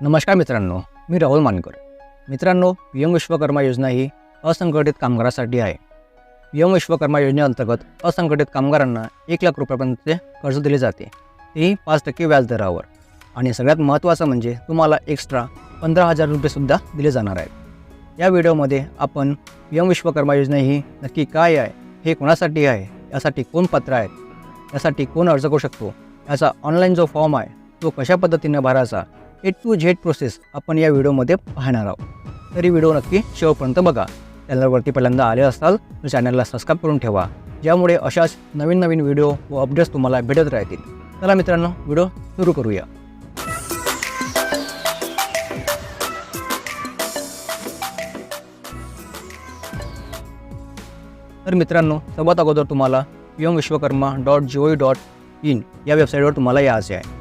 नमस्कार मित्रांनो, मी राहुल मानकर. मित्रांनो, पीएम विश्वकर्मा योजना ही असंघटित कामगारासाठी आहे. पीएम विश्वकर्मा योजनेअंतर्गत असंघटित कामगारांना 1 लाख रुपयांपर्यंतचे कर्ज दिले जाते, तेही 5% व्याजदरावर. आणि सगळ्यात महत्त्वाचं म्हणजे तुम्हाला एक्स्ट्रा 15,000 रुपयेसुद्धा दिले जाणार आहेत. या व्हिडिओमध्ये आपण पीएम विश्वकर्मा योजना ही नक्की काय आहे, हे कोणासाठी आहे, यासाठी कोण पात्र आहेत, यासाठी कोण अर्ज करू शकतो, याचा ऑनलाईन जो फॉर्म आहे तो कशा पद्धतीने भरायचा, A to Z प्रोसेस आपण या व्हिडिओमध्ये पाहणार आहोत. तरी व्हिडिओ नक्की शेवटपर्यंत बघा. चॅनलवरती पहिल्यांदा आले असाल तर चॅनलला सबस्क्राईब करून ठेवा, ज्यामुळे अशाच नवीन व्हिडिओ व अपडेट्स तुम्हाला भेटत राहतील. चला मित्रांनो, व्हिडिओ सुरू करूया. तर मित्रांनो, सर्वात अगोदर तुम्हाला pmvishwakarma.gov.in या वेबसाईटवर तुम्हाला यायचे आहे.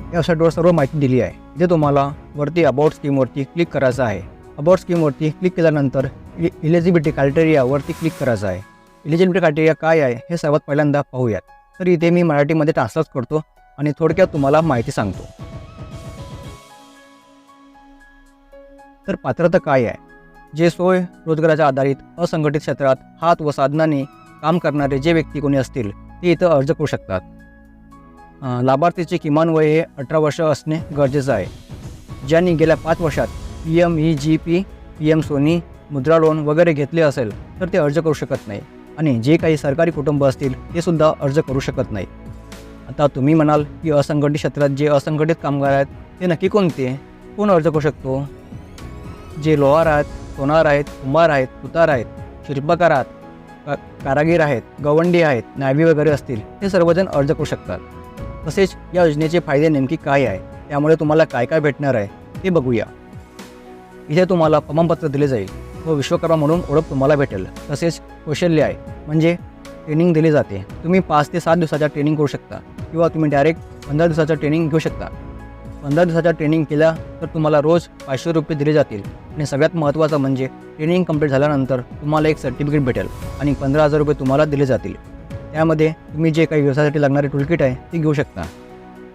या वेबसाईटवर सर्व माहिती दिली आहे. इथे तुम्हाला वरती अबाउट स्कीमवरती क्लिक करायचं आहे. अबाउट स्कीमवरती क्लिक केल्यानंतर इलिजिबिलिटी क्रायटेरियावरती क्लिक करायचं आहे. इलिजिबिलिटी क्रायटेरिया काय आहे हे सर्वात पहिल्यांदा पाहूयात. तर इथे मी मराठीमध्ये ट्रान्सलेट करतो आणि थोडक्यात तुम्हाला माहिती सांगतो. तर पात्रता काय आहे? जे सोय रोजगाराच्या आधारित असंघटित क्षेत्रात हात व साधनाने काम करणारे जे व्यक्ती कोणी असतील ते इथं अर्ज करू शकतात. लाभार्थीचे किमान वय हे 18 वर्ष असणे गरजेचं आहे. ज्यांनी गेल्या 5 वर्षात PMEGP, PM सोनी, मुद्रा लोन वगैरे घेतले असेल तर ते अर्ज करू शकत नाही. आणि जे काही सरकारी कुटुंब असतील ते सुद्धा अर्ज करू शकत नाही. आता तुम्ही म्हणाल की असंघटित क्षेत्रात जे असंघटित कामगार आहेत ते नक्की कोणते, कोण अर्ज करू शकतो? जे लोहार आहेत, सोनार आहेत, कुंभार आहेत, सुतार आहेत, शिल्पकार आहेत, कारागीर आहेत, गवंडी आहेत, न्हावी वगैरे असतील ते सर्वजण अर्ज करू शकतात. तसेच या योजनेचे फायदे नेमकी काय आहे, त्यामुळे तुम्हाला काय काय भेटणार आहे ते बघूया. इथे तुम्हाला प्रमाणपत्र दिले जाईल व विश्वकर्मा म्हणून ओळख तुम्हाला भेटेल. तसेच कौशल्य आहे म्हणजे ट्रेनिंग दिली जाते. तुम्ही 5 ते 7 दिवसाच्या ट्रेनिंग करू शकता किंवा तुम्ही डायरेक्ट 15 दिवसाचं ट्रेनिंग घेऊ शकता. 15 दिवसाच्या ट्रेनिंग केल्या तर तुम्हाला रोज 500 रुपये दिले जातील. आणि सगळ्यात महत्त्वाचं म्हणजे ट्रेनिंग कंप्लीट झाल्यानंतर तुम्हाला एक सर्टिफिकेट भेटेल आणि 15,000 रुपये तुम्हाला दिले जातील. त्यामध्ये तुम्ही जे काही व्यवसायासाठी लागणारे टूलकिट आहे ते घेऊ शकता.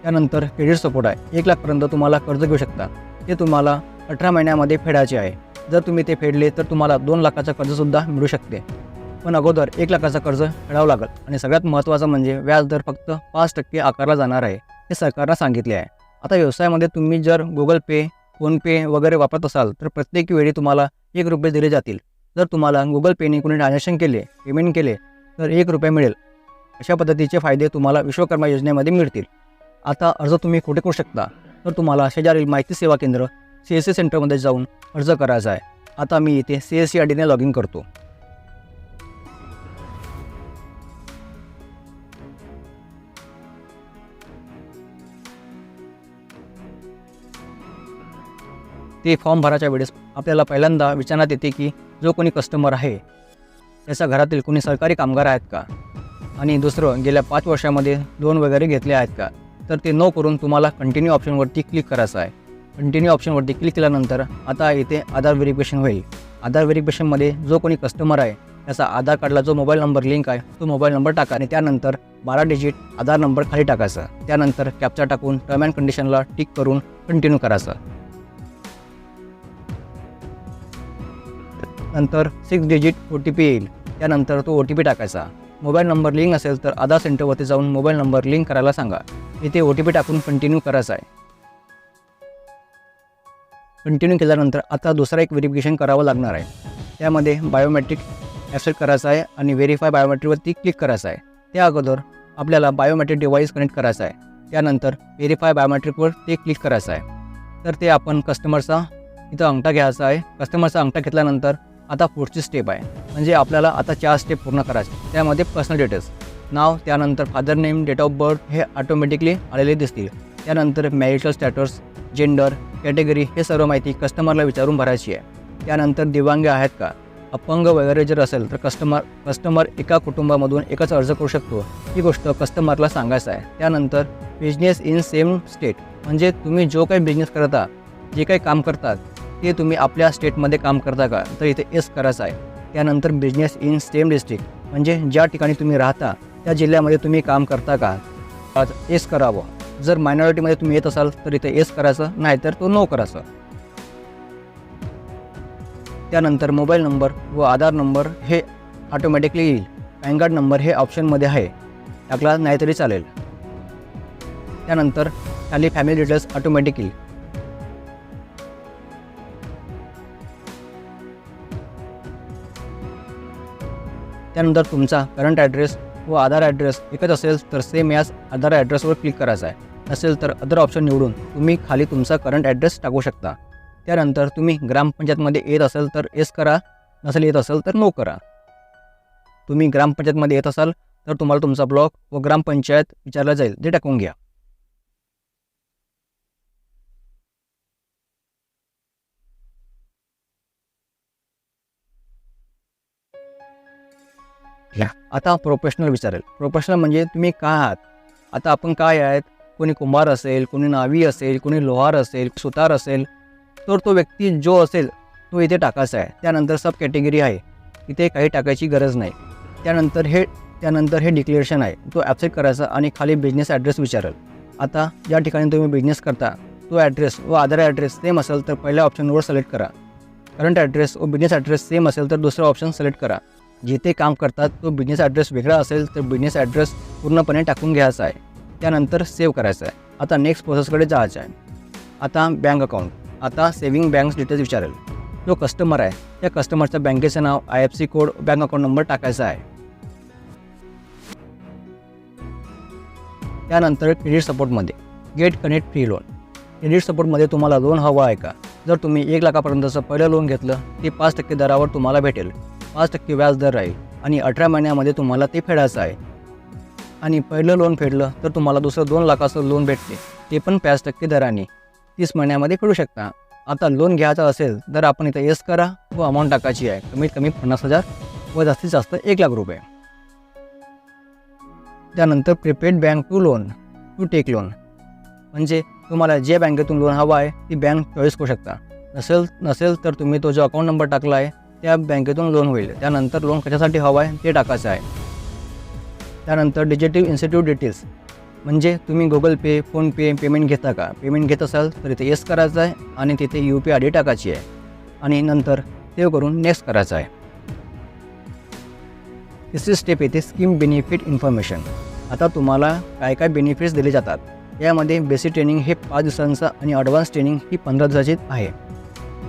त्यानंतर क्रेडिट सपोर्ट आहे. 1 लाखपर्यंत तुम्हाला कर्ज घेऊ शकता. ते तुम्हाला 18 महिन्यामध्ये फेडायचे आहे. जर तुम्ही ते फेडले तर तुम्हाला 2 लाखाचं कर्जसुद्धा मिळू शकते. पण अगोदर 1 लाखाचं कर्ज फेडावं लागेल. आणि सगळ्यात महत्त्वाचं म्हणजे व्याजदर फक्त 5% आकारला जाणार आहे, हे सरकारनं सांगितले आहे. आता व्यवसायामध्ये तुम्ही जर गुगल पे, फोनपे वगैरे वापरत असाल तर प्रत्येक वेळी तुम्हाला 1 रुपये दिले जातील. जर तुम्हाला गुगल पेने कोणी ट्रान्झॅक्शन केले, पेमेंट केले तर 1 रुपया मिळेल. अशा पद्धतीचे फायदे तुम्हाला विश्वकर्मा योजनेमध्ये मिळतील. आता अर्ज तुम्ही कुठे करू शकता? तर तुम्हाला शेजारील माहिती सेवा केंद्र CSC सेंटरमध्ये जाऊन अर्ज करायचा आहे. आता मी इथे CSC ID ने लॉग इन करतो. ते फॉर्म भरायच्या वेळेस आपल्याला पहिल्यांदा विचारण्यात येते की जो कोणी कस्टमर आहे त्याच्या घरातील कोणी सरकारी कामगार आहेत का, आणि दुसरं गेल्या 5 वर्षामध्ये लोन वगैरे घेतले आहेत का. तर ते नो करून तुम्हाला कंटिन्यू ऑप्शनवरती क्लिक करायचं आहे. कंटिन्यू ऑप्शनवरती क्लिक केल्यानंतर आता इथे आधार व्हेरिफिकेशन होईल. आधार व्हेरिफिकेशनमध्ये जो कोणी कस्टमर आहे त्याचा आधार कार्डला जो मोबाईल नंबर लिंक आहे तो मोबाईल नंबर टाका आणि त्यानंतर 12 डिजिट आधार नंबर खाली टाकायचा. त्यानंतर कॅप्चा टाकून टर्म अँड कंडिशनला टिक करून कंटिन्यू करायचं. नंतर 6 डिजिट OTP येईल. त्यानंतर तो OTP टाकायचा. मोबाईल नंबर लिंक असेल तर आधार सेंटरवरती जाऊन मोबाईल नंबर लिंक करायला सांगा. इथे OTP टाकून कंटिन्यू करायचं आहे. कंटिन्यू केल्यानंतर आता दुसरा एक व्हेरिफिकेशन करावं लागणार आहे. त्यामध्ये बायोमेट्रिक ॲक्सेप्ट करायचं आहे आणि व्हेरीफाय बायोमेट्रिकवरती क्लिक करायचं आहे. त्या अगोदर आपल्याला बायोमेट्रिक डिव्हाइस कनेक्ट करायचं आहे. त्यानंतर व्हेरीफाय बायोमेट्रिकवर ते क्लिक करायचं आहे. तर ते आपण कस्टमरचा इथं अंगठा घ्यायचा आहे. कस्टमरचा अंगठा घेतल्यानंतर आता पुढची स्टेप आहे म्हणजे आपल्याला आता 4 स्टेप पूर्ण करायचे. त्यामध्ये पर्सनल डिटेल्स, नाव, त्यानंतर father name, date of birth हे ऑटोमॅटिकली आलेले दिसतील. त्यानंतर मॅरिटल स्टॅटस, जेंडर, कॅटेगरी हे सर्व माहिती कस्टमरला विचारून भरायची आहे. त्यानंतर दिव्यांग आहेत का, अपंग वगैरे जर असेल तर कस्टमर एका कुटुंबामधून एकच अर्ज करू शकतो, ही गोष्ट कस्टमरला सांगायचं आहे. त्यानंतर बिझनेस इन सेम स्टेट म्हणजे तुम्ही जो काही बिझनेस करता, जे काही काम करतात ते तुम्ही आपल्या स्टेटमध्ये काम करता का, तर इथे येस करायचं आहे. त्यानंतर बिझनेस इन सेम डिस्ट्रिक्ट म्हणजे ज्या ठिकाणी तुम्ही राहता त्या जिल्ह्यामध्ये तुम्ही काम करता का, येस करावं. जर मायनॉरिटीमध्ये तुम्ही येत असाल तर इथे येस करायचं, नाहीतर तो नो करायचं. त्यानंतर मोबाईल नंबर व आधार नंबर हे ऑटोमॅटिकली येईल. पॅन कार्ड नंबर हे ऑप्शनमध्ये आहे, टाकला नाहीतरी चालेल. त्यानंतर खाली फॅमिली डिटेल्स ऑटोमॅटिक येईल. त्यानंतर तुमचा करंट ॲड्रेस व आधार ॲड्रेस एकच असेल तर सेम याच आधार ॲड्रेसवर क्लिक करायचं आहे. नसेल तर अदर ऑप्शन निवडून तुम्ही खाली तुमचा करंट ॲड्रेस टाकू शकता. त्यानंतर तुम्ही ग्रामपंचायतमध्ये येत असेल तर येस करा, नसेल येत असेल तर नो करा. तुम्ही ग्रामपंचायतमध्ये येत असाल तर तुम्हाला तुमचा ब्लॉक व ग्रामपंचायत विचारला जाईल, ते टाकून घ्या. आता प्रोफेशनल विचारेल. प्रोफेशनल म्हणजे तुम्ही काय आहात. आता आपण काय आहेत, कोणी कुंभार असेल, कोणी नावी असेल, कोणी लोहार असेल, सुतार असेल, तर तो व्यक्ती जो असेल तो इथे टाकायचा आहे. त्यानंतर सब कॅटेगरी आहे, इथे काही टाकायची गरज नाही. त्यानंतर हे डिक्लेरेशन आहे, तो ॲप्सेट करायचा आणि खाली बिझनेस ॲड्रेस विचारेल. आता ज्या ठिकाणी तुम्ही बिझनेस करता तो ॲड्रेस व आधार ॲड्रेस सेम असेल तर पहिल्या ऑप्शनवर सिलेक्ट करा. करंट ॲड्रेस व बिझनेस ॲड्रेस सेम असेल तर दुसरा ऑप्शन सिलेक्ट करा. जिथे काम करतात तो बिझनेस ॲड्रेस वेगळा असेल तर बिझनेस ॲड्रेस पूर्णपणे टाकून घ्यायचा आहे. त्यानंतर सेव्ह करायचं आहे. आता नेक्स्ट प्रोसेसकडे जायचं आहे. आता बँक अकाउंट. आता सेव्हिंग बँक डिटेल्स विचारेल. जो कस्टमर आहे त्या कस्टमरच्या बँकेचं नाव, IFSC code, bank account number टाकायचा आहे. त्यानंतर क्रेडिट सपोर्टमध्ये get connect free loan. Credit सपोर्टमध्ये तुम्हाला लोन हवं आहे का? जर तुम्ही 1 लाखापर्यंतचं पहिलं लोन घेतलं ते 5% दरावर तुम्हाला भेटेल. 5% व्याज दर राहील आणि 18 महिन्यामध्ये तुम्हाला ते फेडायचं आहे. आणि पहिलं लोन फेडलं तर तुम्हाला दुसरं 2 लाखाचं लोन भेटते, ते पण 5% दराने 30 महिन्यामध्ये फेडू शकता. आता लोन घ्यायचं असेल तर आपण इथं येस करा व अमाऊंट टाकायची आहे, कमीत कमी 50,000 व जास्तीत जास्त 1 लाख रुपये. त्यानंतर prepaid bank to take loan, म्हणजे तुम्हाला जे बँकेतून लोन हवा आहे ती बँक चॉईस करू शकता. नसेल तर तुम्ही तो जो अकाउंट नंबर टाकला आहे त्या बँकेतून लोन होईल. त्यानंतर लोन कशासाठी हवं आहे ते टाकायचं आहे. त्यानंतर डिजिटल इन्स्टिट्यूट डिटेल्स, म्हणजे तुम्ही गुगल पे, फोनपे पेमेंट घेता का? पेमेंट घेत असाल तर इथे येस करायचं आहे आणि तिथे UPI ID टाकायची आहे आणि नंतर सेव्ह करून नेक्स्ट करायचं आहे. तिसरी स्टेप येते स्कीम बेनिफिट इन्फॉर्मेशन. आता तुम्हाला काय काय बेनिफिट्स दिले जातात. यामध्ये बेसिक ट्रेनिंग हे 5 दिवसांचं आणि ॲडव्हान्स ट्रेनिंग ही 15 दिवसाची आहे.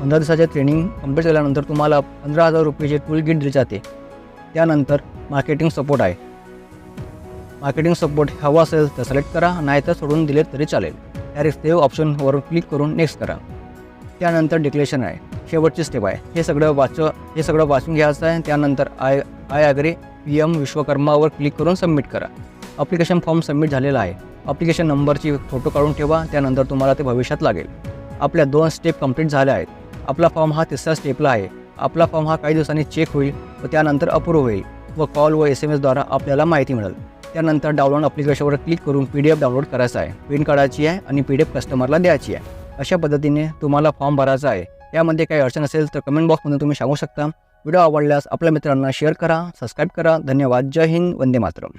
15 दिवसाचे ट्रेनिंग कंप्लीट केल्यानंतर तुम्हाला 15,000 रुपयाचे टूल किट दिले जाते. त्यानंतर मार्केटिंग सपोर्ट आहे. मार्केटिंग सपोर्ट हवा असेल तर सिलेक्ट करा, नाहीतर सोडून दिले तरी चालेल. डायरेक्ट सेव्ह ऑप्शनवर क्लिक करून नेक्स्ट करा. त्यानंतर डिक्लेरेशन आहे, शेवटची स्टेप आहे. हे सगळं वाचून घ्यायचं आहे. त्यानंतर आय ॲग्री PM विश्वकर्मावर क्लिक करून सबमिट करा. ॲप्लिकेशन फॉर्म सबमिट झालेला आहे. ॲप्लिकेशन नंबरची फोटो काढून ठेवा, त्यानंतर तुम्हाला ते भविष्यात लागेल. आपल्या 2 स्टेप कंप्लीट झाल्या आहेत. आपला फॉर्म हा 3ऱ्या स्टेपला आहे. आपला फॉर्म हा काही दिवसांनी चेक होईल व त्यानंतर अप्रूव्ह होईल व कॉल व SMS द्वारा आपल्याला माहिती मिळेल. त्यानंतर डाउनलोड ॲप्लिकेशनवर क्लिक करून PDF डाउनलोड करायचा आहे, प्रिंट काढायची आहे आणि PDF कस्टमरला द्यायची आहे. अशा पद्धतीने तुम्हाला फॉर्म भरायचा आहे. यामध्ये काही अडचण असेल तर कमेंट बॉक्समध्ये तुम्ही सांगू शकता. व्हिडिओ आवडल्यास आपल्या मित्रांना शेअर करा, सबस्क्राईब करा. धन्यवाद. जय हिंद. वंदे मातरम.